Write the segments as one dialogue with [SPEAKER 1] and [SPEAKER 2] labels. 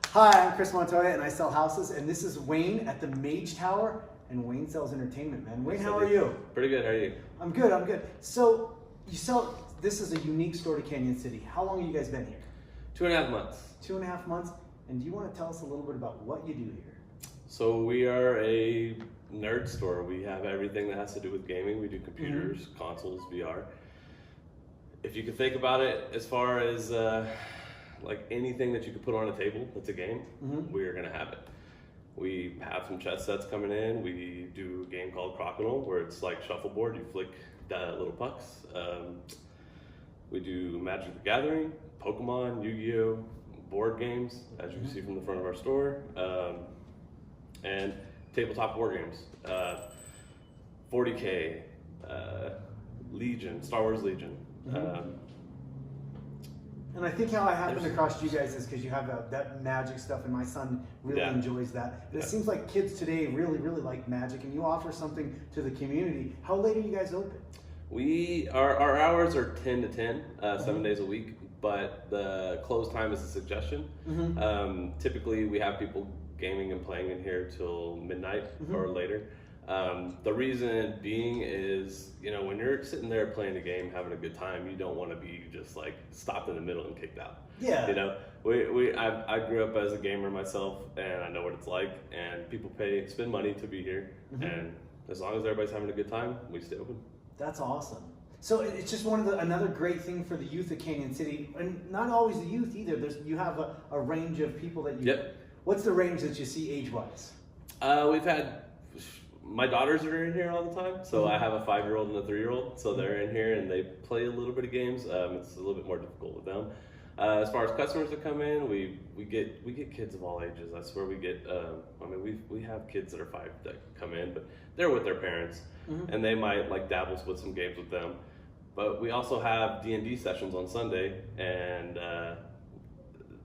[SPEAKER 1] Hi, I'm Chris Montoya and I sell houses, and this is Wayne at the Mage Tower, and Wayne sells entertainment, man. Wayne, how are you?
[SPEAKER 2] Pretty good, how are you?
[SPEAKER 1] I'm good. So, this is a unique store to Canyon City. How long have you guys been here?
[SPEAKER 2] 2.5 months.
[SPEAKER 1] 2.5 months, and do you want to tell us a little bit about what you do here?
[SPEAKER 2] So we are a nerd store. We have everything that has to do with gaming. We do computers, consoles, VR. If you can think about it as far as like anything that you could put on a table that's a game, we're gonna have it. We have some chess sets coming in. We do a game called Crocodile where it's like shuffleboard. You flick little pucks. We do Magic the Gathering, Pokemon, Yu-Gi-Oh, board games, as you can see from the front of our store, and tabletop war games. 40K, Legion, Star Wars Legion.
[SPEAKER 1] And I think how I happened across you guys is because you have that Magic stuff, and my son really enjoys that. But it seems like kids today really like Magic, and you offer something to the community. How late are you guys open?
[SPEAKER 2] Our hours are 10 to 10, 7 days a week, but the close time is a suggestion. Typically, we have people gaming and playing in here till midnight or later. The reason being is, when you're sitting there playing a game, having a good time, you don't want to be just like stopped in the middle and kicked out. Yeah. I grew up as a gamer myself, and I know what it's like. And people spend money to be here, and as long as everybody's having a good time, we stay open.
[SPEAKER 1] That's awesome. So it's just another great thing for the youth of Canyon City, and not always the youth either. You have a range of people that you.
[SPEAKER 2] Yep.
[SPEAKER 1] What's the range that you see age-wise?
[SPEAKER 2] We've had. My daughters are in here all the time, so I have a 5-year-old and a 3-year-old, so they're in here and they play a little bit of games. It's a little bit more difficult with them. As far as customers that come in, we get kids of all ages. That's where we get. We have kids that are 5 that come in, but they're with their parents, and they might like dabble with some games with them. But we also have D&D sessions on Sunday, and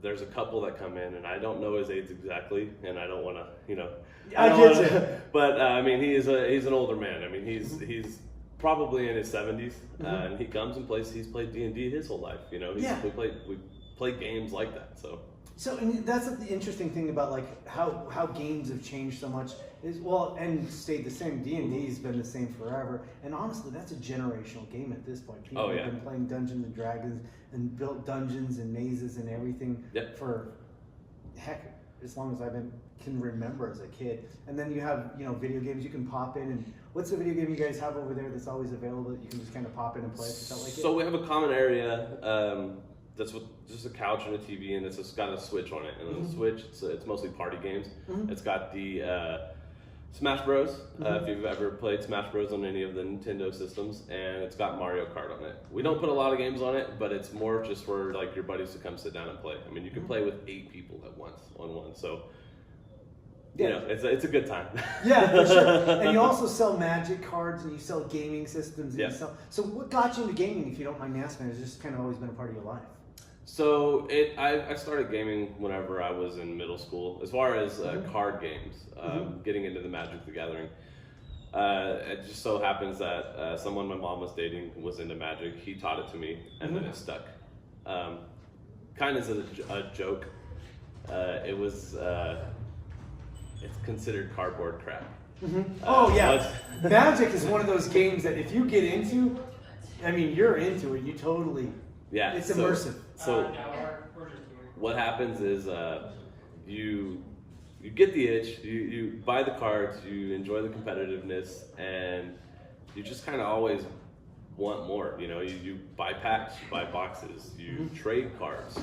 [SPEAKER 2] there's a couple that come in, and I don't know his age exactly, and I don't want to,
[SPEAKER 1] I get you.
[SPEAKER 2] But he's an older man. I mean, he's probably in his 70s, and he comes and plays. He's played D&D his whole life. We play games like that.
[SPEAKER 1] So and that's the interesting thing about like how games have changed so much and stayed the same. D&D has been the same forever, and honestly, that's a generational game at this point. People have been playing Dungeons and Dragons and built dungeons and mazes and everything for as long as can remember as a kid. And then you have video games you can pop in. And what's the video game you guys have over there that's always available that you can just kind of pop in and play if you felt like it?
[SPEAKER 2] So we have a common area. That's with just a couch and a TV, and it's just got a Switch on it. And the Switch, it's mostly party games. It's got the Smash Bros. If you've ever played Smash Bros. On any of the Nintendo systems, and it's got Mario Kart on it. We don't put a lot of games on it, but it's more just for like your buddies to come sit down and play. I mean, you can play with 8 people at once on one, so it's a good time. Yeah,
[SPEAKER 1] for sure. And you also sell Magic cards, and you sell gaming systems. And so what got you into gaming, if you don't mind me asking? Has just kind of always been a part of your life?
[SPEAKER 2] So I started gaming whenever I was in middle school. As far as card games, getting into the Magic the Gathering, it just so happens that someone my mom was dating was into Magic. He taught it to me, and then it stuck. Kind of as a joke, it's considered cardboard crap.
[SPEAKER 1] Magic is one of those games that if you get into, you're into it. You totally. Yeah, it's immersive.
[SPEAKER 2] So what happens is you get the itch, you buy the cards, you enjoy the competitiveness, and you just kind of always want more. You buy packs, you buy boxes, you trade cards.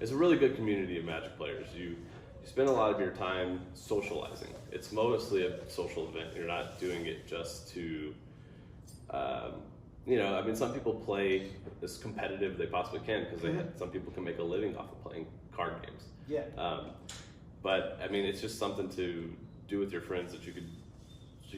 [SPEAKER 2] It's a really good community of Magic players. You spend a lot of your time socializing. It's mostly a social event. You're not doing it just to some people play as competitive they possibly can because some people can make a living off of playing card games. Yeah. But it's just something to do with your friends that you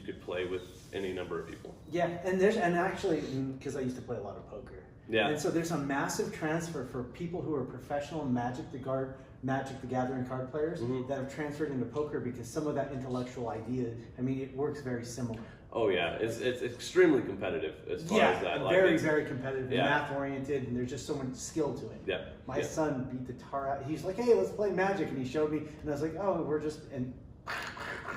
[SPEAKER 2] could play with any number of people. Yeah,
[SPEAKER 1] and actually because I used to play a lot of poker. Yeah. And so there's a massive transfer for people who are professional Magic the Gathering card players that have transferred into poker because some of that intellectual idea, it works very similar.
[SPEAKER 2] Oh yeah, it's extremely competitive as far as that. Like
[SPEAKER 1] very competitive, math oriented, and there's just so much skill to it.
[SPEAKER 2] Yeah.
[SPEAKER 1] My son beat the tar out. He's like, "Hey, let's play Magic," and he showed me, and I was like, "Oh, we're just," and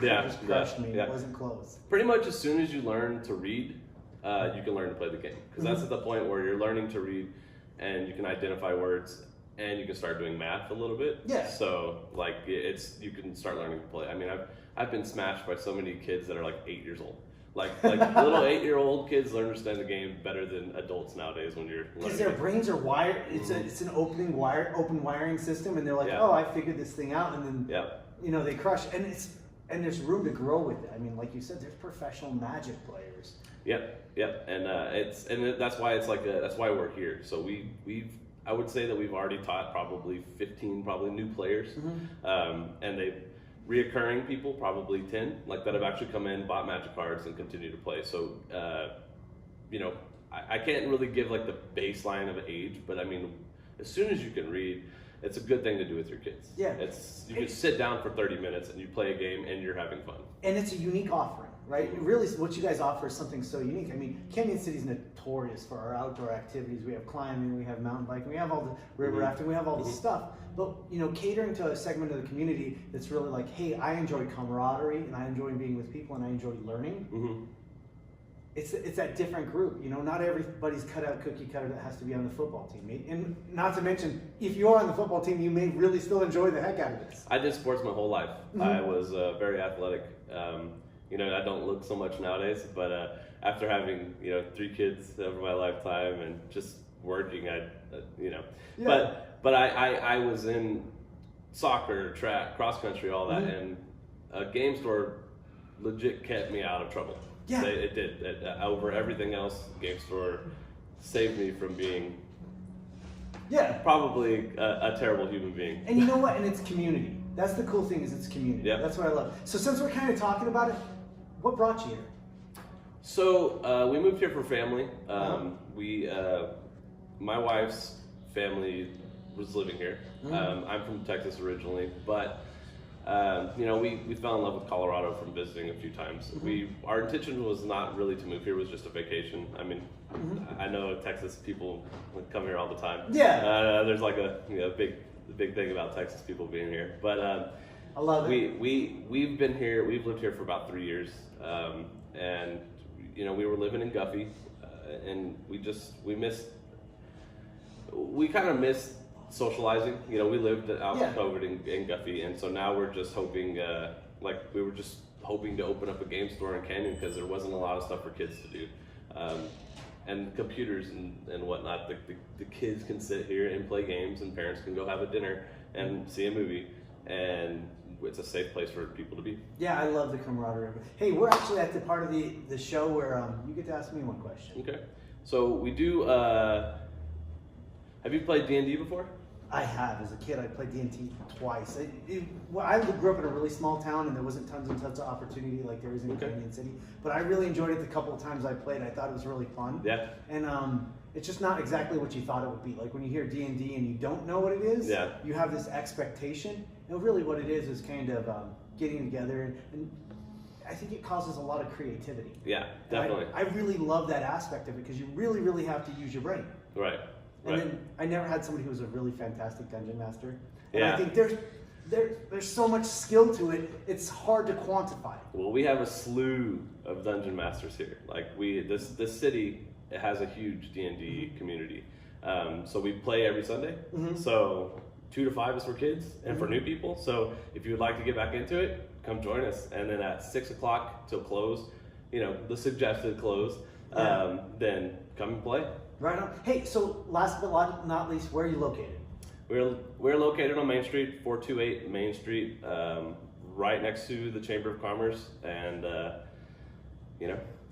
[SPEAKER 1] just crushed me. It wasn't close.
[SPEAKER 2] Pretty much as soon as you learn to read, you can learn to play the game, because that's at the point where you're learning to read, and you can identify words, and you can start doing math a little bit.
[SPEAKER 1] Yeah.
[SPEAKER 2] So like you can start learning to play. I mean, I've been smashed by so many kids that are like 8 years old. Like little 8-year-old kids understand the game better than adults nowadays when you're learning.
[SPEAKER 1] Because their brains are wired. It's an open wiring system, and they're like, oh, I figured this thing out, and then they crush, and there's room to grow with it. I mean, like you said, there's professional Magic players. Yep,
[SPEAKER 2] and that's why it's like that's why we're here. So I would say that we've already taught probably 15 new players, and they've reoccurring people, probably 10, like that have actually come in, bought Magic cards, and continue to play. So, I can't really give like the baseline of age, but I mean, as soon as you can read, it's a good thing to do with your kids.
[SPEAKER 1] Yeah.
[SPEAKER 2] You can sit down for 30 minutes and you play a game and you're having fun.
[SPEAKER 1] And it's a unique offering, right? Really, what you guys offer is something so unique. I mean, Canyon City's notorious for our outdoor activities. We have climbing, we have mountain biking, we have all the river rafting, we have all this stuff. But, catering to a segment of the community that's really like, hey, I enjoy camaraderie, and I enjoy being with people, and I enjoy learning. It's that different group. Not everybody's cookie cutter that has to be on the football team. And not to mention, if you're on the football team, you may really still enjoy the heck out of this.
[SPEAKER 2] I did sports my whole life. I was very athletic. I don't look so much nowadays, but after having 3 kids over my lifetime and just working, But I was in soccer, track, cross country, all that, and a game store legit kept me out of trouble.
[SPEAKER 1] Yeah.
[SPEAKER 2] It did. Over everything else, game store saved me from being probably a terrible human being.
[SPEAKER 1] And you know what? And it's community. That's the cool thing, is it's community.
[SPEAKER 2] Yep.
[SPEAKER 1] That's what I love. So since we're kind of talking about it, what brought you here?
[SPEAKER 2] So we moved here for family. My wife's family was living here. I'm from Texas originally, but we fell in love with Colorado from visiting a few times. Our intention was not really to move here; it was just a vacation. I mean, I know Texas people come here all the time.
[SPEAKER 1] Yeah.
[SPEAKER 2] There's like a big thing about Texas people being here, but
[SPEAKER 1] I love it.
[SPEAKER 2] We've been here. We've lived here for about 3 years, and we were living in Guffey, and we kind of missed socializing. We lived out in COVID in Guffey, and so now we're just hoping, we were just hoping to open up a game store in Canyon, because there wasn't a lot of stuff for kids to do. And computers and whatnot, the kids can sit here and play games, and parents can go have a dinner and see a movie, and it's a safe place for people to be. Yeah,
[SPEAKER 1] I love the camaraderie. Hey, we're actually at the part of the show where you get to ask me one question.
[SPEAKER 2] Okay. So we do, have you played D&D before?
[SPEAKER 1] I have. As a kid, I played D&D twice. I grew up in a really small town, and there wasn't tons and tons of opportunity like there is in Canyon City. But I really enjoyed it the couple of times I played. I thought it was really fun.
[SPEAKER 2] Yeah.
[SPEAKER 1] And it's just not exactly what you thought it would be. Like when you hear D&D and you don't know what it is, you have this expectation. And really what it is kind of getting together. And I think it causes a lot of creativity.
[SPEAKER 2] Yeah, definitely.
[SPEAKER 1] I really love that aspect of it, because you really, really have to use your brain.
[SPEAKER 2] Right.
[SPEAKER 1] And then I never had somebody who was a really fantastic dungeon master. And
[SPEAKER 2] yeah.
[SPEAKER 1] I think there's so much skill to it, it's hard to quantify.
[SPEAKER 2] Well, we have a slew of dungeon masters here. Like this city has a huge D&D community. So we play every Sunday. So 2 to 5 is for kids and for new people. So if you would like to get back into it, come join us. And then at 6 o'clock till close, the suggested close, then come and play.
[SPEAKER 1] Right on. Hey, so last but not least, where are you located?
[SPEAKER 2] We're located on Main Street, 428 Main Street, right next to the Chamber of Commerce, and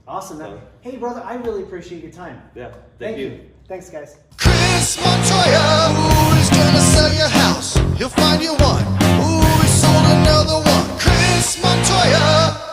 [SPEAKER 1] Awesome. Hey, brother, I really appreciate your time.
[SPEAKER 2] Yeah, thank you.
[SPEAKER 1] Thanks, guys.
[SPEAKER 3] Chris Montoya, who is gonna sell your house? He'll find you one. Who is sold another one? Chris Montoya.